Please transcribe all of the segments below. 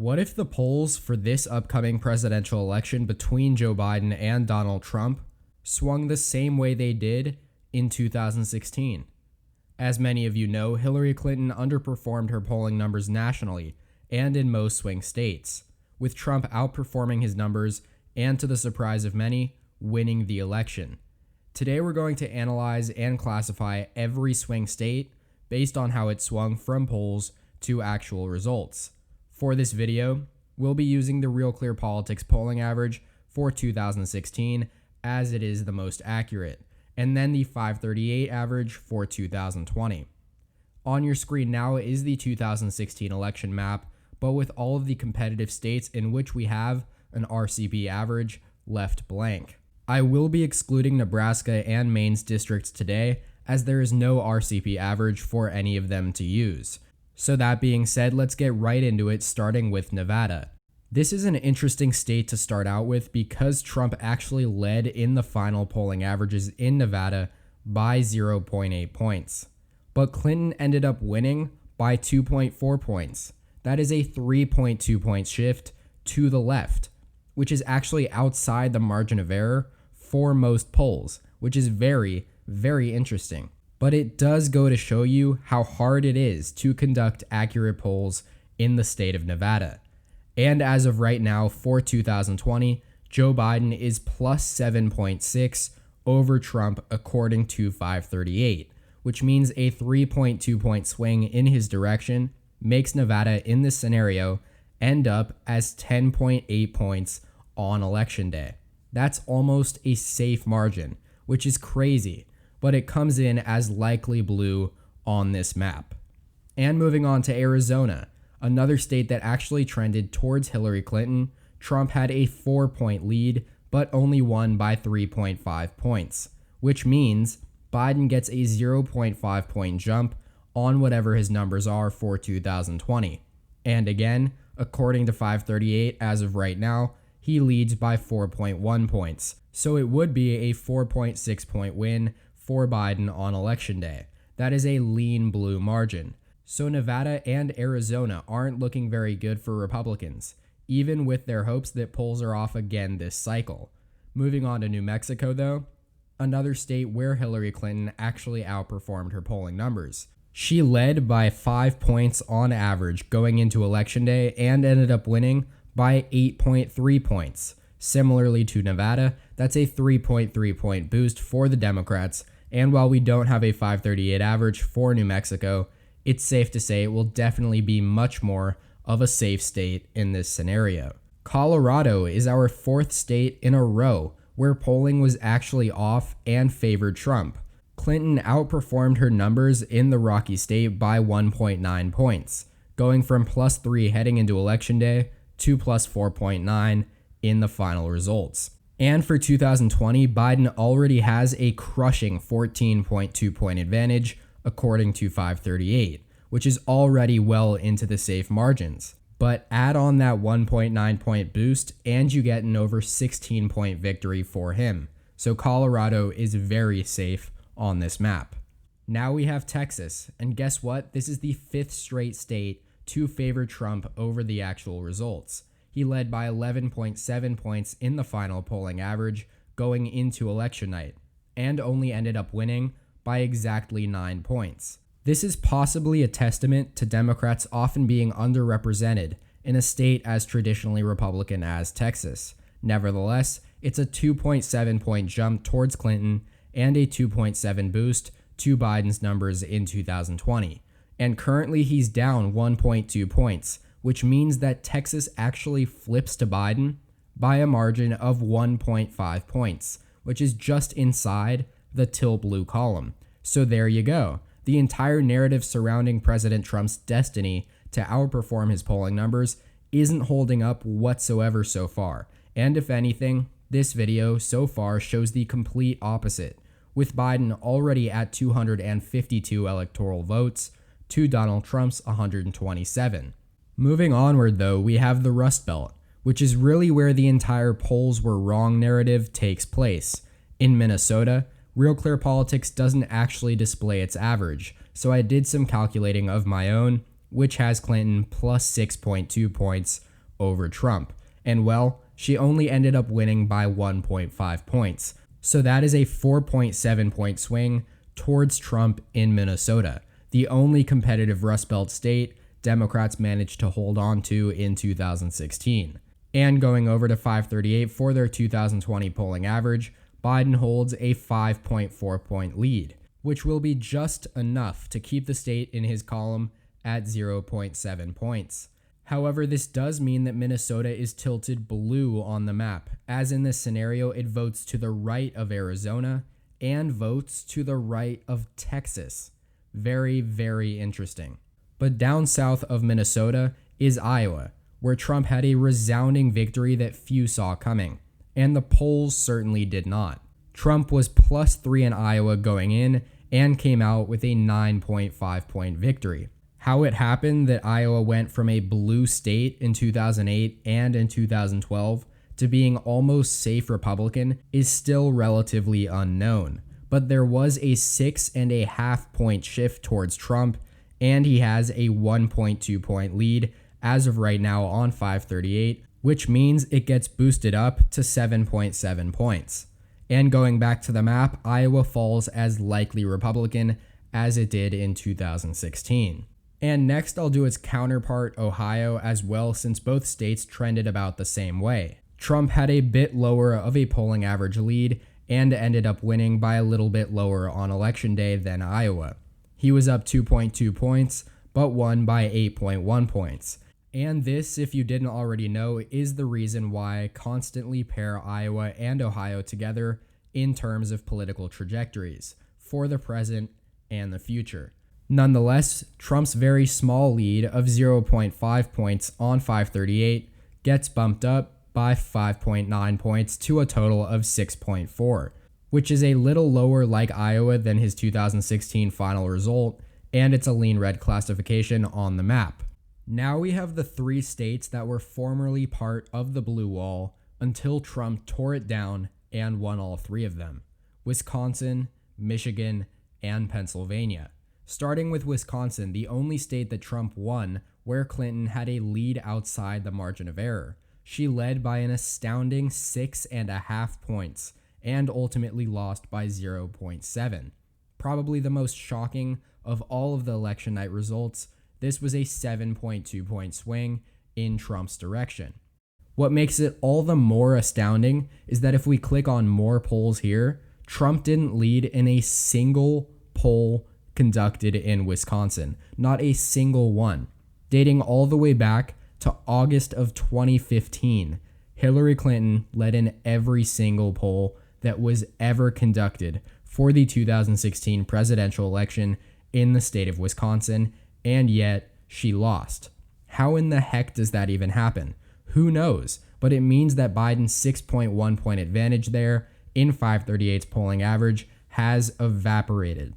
What if the polls for this upcoming presidential election between Joe Biden and Donald Trump swung the same way they did in 2016? As many of you know, Hillary Clinton underperformed her polling numbers nationally and in most swing states, with Trump outperforming his numbers and, to the surprise of many, winning the election. Today we're going to analyze and classify every swing state based on how it swung from polls to actual results. For this video, we'll be using the Real Clear Politics polling average for 2016 as it is the most accurate, and then the 538 average for 2020. On your screen now is the 2016 election map, but with all of the competitive states in which we have an RCP average left blank. I will be excluding Nebraska and Maine's districts today, as there is no RCP average for any of them to use. So that being said, let's get right into it, starting with Nevada. This is an interesting state to start out with because Trump actually led in the final polling averages in Nevada by 0.8 points. But Clinton ended up winning by 2.4 points. That is a 3.2 point shift to the left, which is actually outside the margin of error for most polls, which is very, very interesting. But it does go to show you how hard it is to conduct accurate polls in the state of Nevada. And as of right now, for 2020, Joe Biden is plus 7.6 over Trump according to 538, which means a 3.2 point swing in his direction makes Nevada in this scenario end up as 10.8 points on election day. That's almost a safe margin, which is crazy, but it comes in as likely blue on this map. And moving on to Arizona, another state that actually trended towards Hillary Clinton, Trump had a 4-point lead, but only won by 3.5 points, which means Biden gets a 0.5 point jump on whatever his numbers are for 2020. And again, according to 538 as of right now, he leads by 4.1 points. So it would be a 4.6 point win for Biden on election day. That is a lean blue margin. So Nevada and Arizona aren't looking very good for Republicans, even with their hopes that polls are off again this cycle. Moving on to New Mexico though, another state where Hillary Clinton actually outperformed her polling numbers. She led by 5 points on average going into election day and ended up winning by 8.3 points. Similarly to Nevada, that's a 3.3 point boost for the Democrats, and while we don't have a 538 average for New Mexico, it's safe to say it will definitely be much more of a safe state in this scenario. Colorado is our fourth state in a row where polling was actually off and favored Trump. Clinton outperformed her numbers in the Rocky State by 1.9 points, going from plus 3 heading into election day to plus 4.9 in the final results. And for 2020, Biden already has a crushing 14.2 point advantage according to 538, which is already well into the safe margins. But add on that 1.9 point boost and you get an over 16 point victory for him. So Colorado is very safe on this map. Now we have Texas, and guess what? This is the 5th straight state to favor Trump over the actual results. He led by 11.7 points in the final polling average going into election night, and only ended up winning by exactly 9 points. This is possibly a testament to Democrats often being underrepresented in a state as traditionally Republican as Texas. Nevertheless, it's a 2.7 point jump towards Clinton and a 2.7 boost to Biden's numbers in 2020. And currently he's down 1.2 points, which means that Texas actually flips to Biden by a margin of 1.5 points, which is just inside the teal blue column. So there you go. The entire narrative surrounding President Trump's destiny to outperform his polling numbers isn't holding up whatsoever so far. And if anything, this video so far shows the complete opposite, with Biden already at 252 electoral votes to Donald Trump's 127. Moving onward though, we have the Rust Belt, which is really where the entire polls were wrong narrative takes place. In Minnesota, Real Clear Politics doesn't actually display its average, so I did some calculating of my own, which has Clinton plus 6.2 points over Trump. And well, she only ended up winning by 1.5 points. So that is a 4.7 point swing towards Trump in Minnesota, the only competitive Rust Belt state Democrats managed to hold on to in 2016. And going over to 538 for their 2020 polling average, Biden holds a 5.4 point lead, which will be just enough to keep the state in his column at 0.7 points. However, this does mean that Minnesota is tilted blue on the map, as in this scenario, it votes to the right of Arizona and votes to the right of Texas. Very, very interesting. But down south of Minnesota is Iowa, where Trump had a resounding victory that few saw coming, and the polls certainly did not. Trump was +3 in Iowa going in and came out with a 9.5 point victory. How it happened that Iowa went from a blue state in 2008 and in 2012 to being almost safe Republican is still relatively unknown. But there was a 6.5 point shift towards Trump, and he has a 1.2 point lead as of right now on 538, which means it gets boosted up to 7.7 points. And going back to the map, Iowa falls as likely Republican as it did in 2016. And next I'll do its counterpart, Ohio, as well, since both states trended about the same way. Trump had a bit lower of a polling average lead and ended up winning by a little bit lower on election day than Iowa. He was up 2.2 points, but won by 8.1 points. And this, if you didn't already know, is the reason why I constantly pair Iowa and Ohio together in terms of political trajectories for the present and the future. Nonetheless, Trump's very small lead of 0.5 points on 538 gets bumped up by 5.9 points to a total of 6.4, which is a little lower like Iowa than his 2016 final result, and it's a lean red classification on the map. Now we have the 3 states that were formerly part of the blue wall until Trump tore it down and won all 3 of them: Wisconsin, Michigan, and Pennsylvania. Starting with Wisconsin, the only state that Trump won where Clinton had a lead outside the margin of error. She led by an astounding 6.5 points and ultimately lost by 0.7. Probably the most shocking of all of the election night results, this was a 7.2 point swing in Trump's direction. What makes it all the more astounding is that if we click on more polls here, Trump didn't lead in a single poll conducted in Wisconsin, not a single one. Dating all the way back to August of 2015, Hillary Clinton led in every single poll that was ever conducted for the 2016 presidential election in the state of Wisconsin, and yet she lost. How in the heck does that even happen? Who knows? But it means that Biden's 6.1 point advantage there in 538's polling average has evaporated.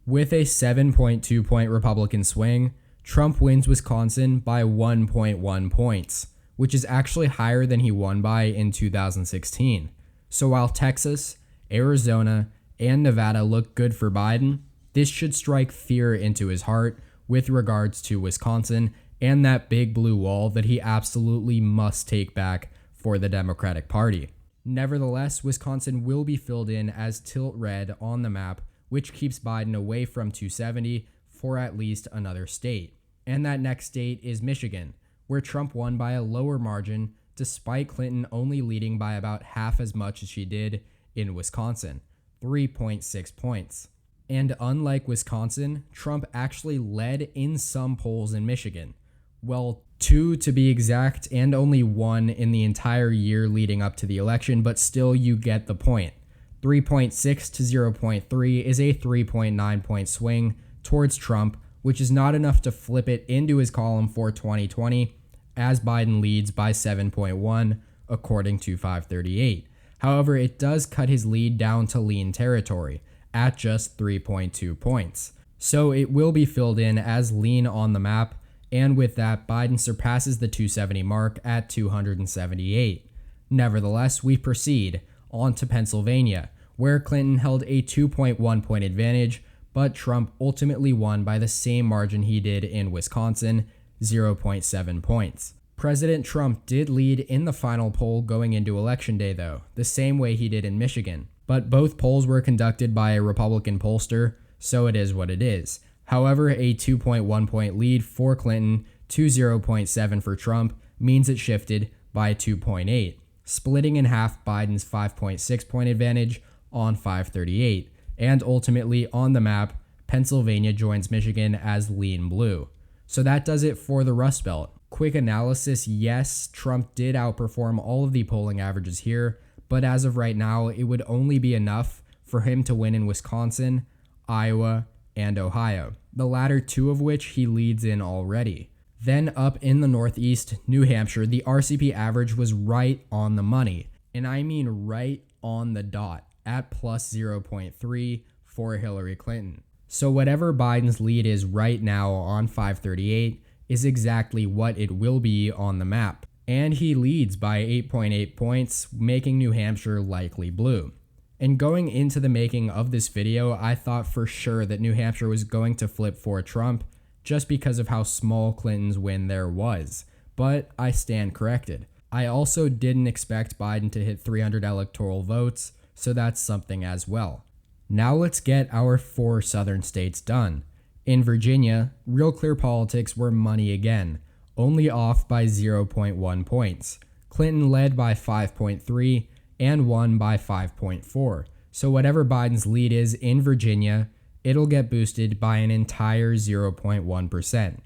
With a 7.2 point Republican swing, Trump wins Wisconsin by 1.1 points, which is actually higher than he won by in 2016. So while Texas, Arizona, and Nevada look good for Biden, this should strike fear into his heart with regards to Wisconsin and that big blue wall that he absolutely must take back for the Democratic Party. Nevertheless, Wisconsin will be filled in as tilt red on the map, which keeps Biden away from 270 for at least another state. And that next state is Michigan, where Trump won by a lower margin despite Clinton only leading by about half as much as she did in Wisconsin, 3.6 points. And unlike Wisconsin, Trump actually led in some polls in Michigan. Well, 2 to be exact, and only 1 in the entire year leading up to the election, but still you get the point. 3.6 to 0.3 is a 3.9 point swing towards Trump, which is not enough to flip it into his column for 2020, as Biden leads by 7.1 according to 538. However, it does cut his lead down to lean territory at just 3.2 points. So it will be filled in as lean on the map, and with that, Biden surpasses the 270 mark at 278. Nevertheless, we proceed on to Pennsylvania, where Clinton held a 2.1 point advantage, but Trump ultimately won by the same margin he did in Wisconsin, 0.7 points. President Trump did lead in the final poll going into Election Day, though, the same way he did in Michigan. But both polls were conducted by a Republican pollster, so it is what it is. However, a 2.1 point lead for Clinton to 0.7 for Trump means it shifted by 2.8, splitting in half Biden's 5.6 point advantage on 538. And ultimately, on the map, Pennsylvania joins Michigan as lean blue. So that does it for the Rust Belt. Quick analysis, yes, Trump did outperform all of the polling averages here, but as of right now, it would only be enough for him to win in Wisconsin, Iowa, and Ohio, the latter two of which he leads in already. Then up in the Northeast, New Hampshire, the RCP average was right on the money, and I mean right on the dot, at plus 0.3 for Hillary Clinton. So whatever Biden's lead is right now on 538 is exactly what it will be on the map. And he leads by 8.8 points, making New Hampshire likely blue. And going into the making of this video, I thought for sure that New Hampshire was going to flip for Trump just because of how small Clinton's win there was. But I stand corrected. I also didn't expect Biden to hit 300 electoral votes, so that's something as well. Now let's get our 4 southern states done. In Virginia, Real Clear Politics were money again, only off by 0.1 points. Clinton led by 5.3 and won by 5.4. So whatever Biden's lead is in Virginia, it'll get boosted by an entire 0.1%.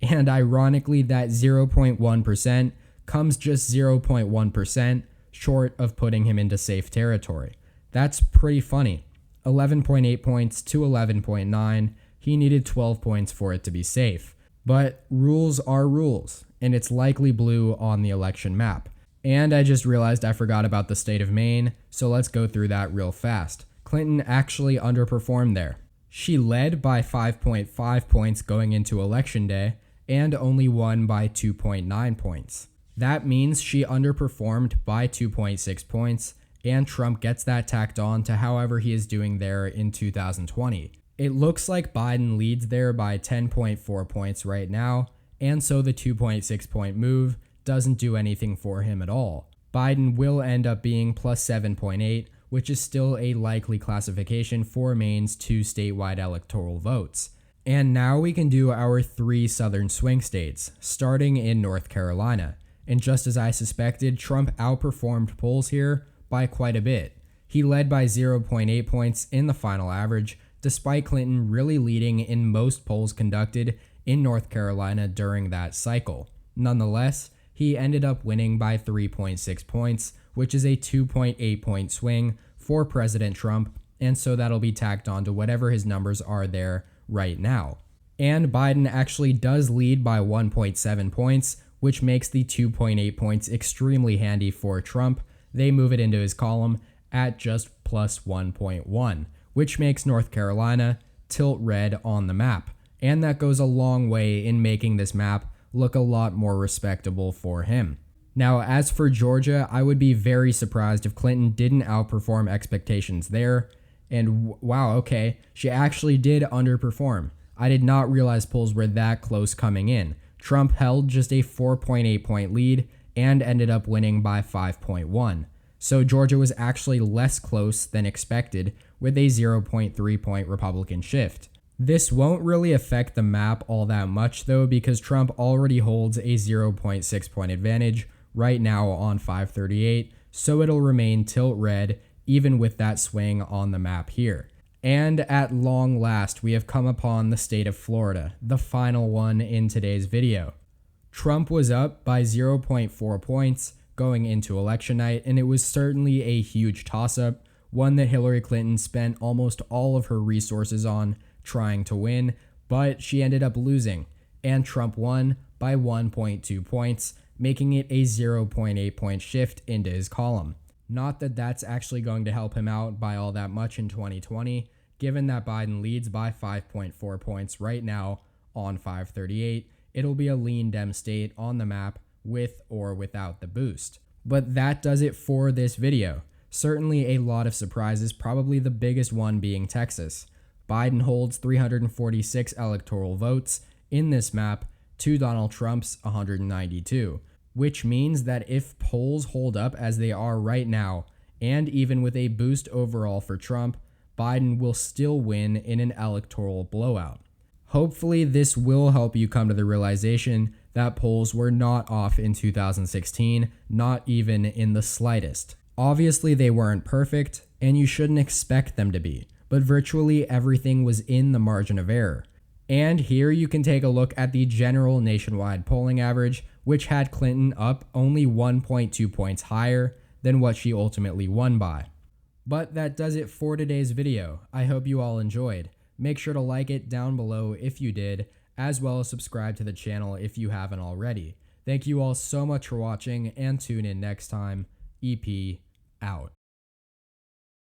And ironically, that 0.1% comes just 0.1% short of putting him into safe territory. That's pretty funny. 11.8 points to 11.9. He needed 12 points for it to be safe. But rules are rules, and it's likely blue on the election map. And I just realized I forgot about the state of Maine, so let's go through that real fast. Clinton actually underperformed there. She led by 5.5 points going into Election Day, and only won by 2.9 points. That means she underperformed by 2.6 points, and Trump gets that tacked on to however he is doing there in 2020. It looks like Biden leads there by 10.4 points right now, and so the 2.6 point move doesn't do anything for him at all. Biden will end up being plus 7.8, which is still a likely classification for Maine's 2 statewide electoral votes. And now we can do our 3 southern swing states, starting in North Carolina. And just as I suspected, Trump outperformed polls here by quite a bit. He led by 0.8 points in the final average, despite Clinton really leading in most polls conducted in North Carolina during that cycle. Nonetheless, he ended up winning by 3.6 points, which is a 2.8 point swing for President Trump, and so that'll be tacked on to whatever his numbers are there right now. And Biden actually does lead by 1.7 points, which makes the 2.8 points extremely handy for Trump. They move it into his column at just plus 1.1. which makes North Carolina tilt red on the map. And that goes a long way in making this map look a lot more respectable for him. Now, as for Georgia, I would be very surprised if Clinton didn't outperform expectations there. And wow, okay, she actually did underperform. I did not realize polls were that close coming in. Trump held just a 4.8 point lead and ended up winning by 5.1. So Georgia was actually less close than expected, with a 0.3 point Republican shift. This won't really affect the map all that much though, because Trump already holds a 0.6 point advantage right now on 538, so it'll remain tilt red even with that swing on the map here. And at long last, we have come upon the state of Florida, the final one in today's video. Trump was up by 0.4 points going into election night, and it was certainly a huge toss-up, one that Hillary Clinton spent almost all of her resources on trying to win, but she ended up losing, and Trump won by 1.2 points, making it a 0.8 point shift into his column. Not that that's actually going to help him out by all that much in 2020, given that Biden leads by 5.4 points right now on 538. It'll be a lean Dem state on the map with or without the boost. But that does it for this video. Certainly a lot of surprises, probably the biggest one being Texas. Biden holds 346 electoral votes in this map, to Donald Trump's 192, which means that if polls hold up as they are right now, and even with a boost overall for Trump, Biden will still win in an electoral blowout. Hopefully, this will help you come to the realization that polls were not off in 2016, not even in the slightest. Obviously, they weren't perfect, and you shouldn't expect them to be, but virtually everything was in the margin of error. And here you can take a look at the general nationwide polling average, which had Clinton up only 1.2 points higher than what she ultimately won by. But that does it for today's video. I hope you all enjoyed. Make sure to like it down below if you did, as well as subscribe to the channel if you haven't already. Thank you all so much for watching, and tune in next time. EP out.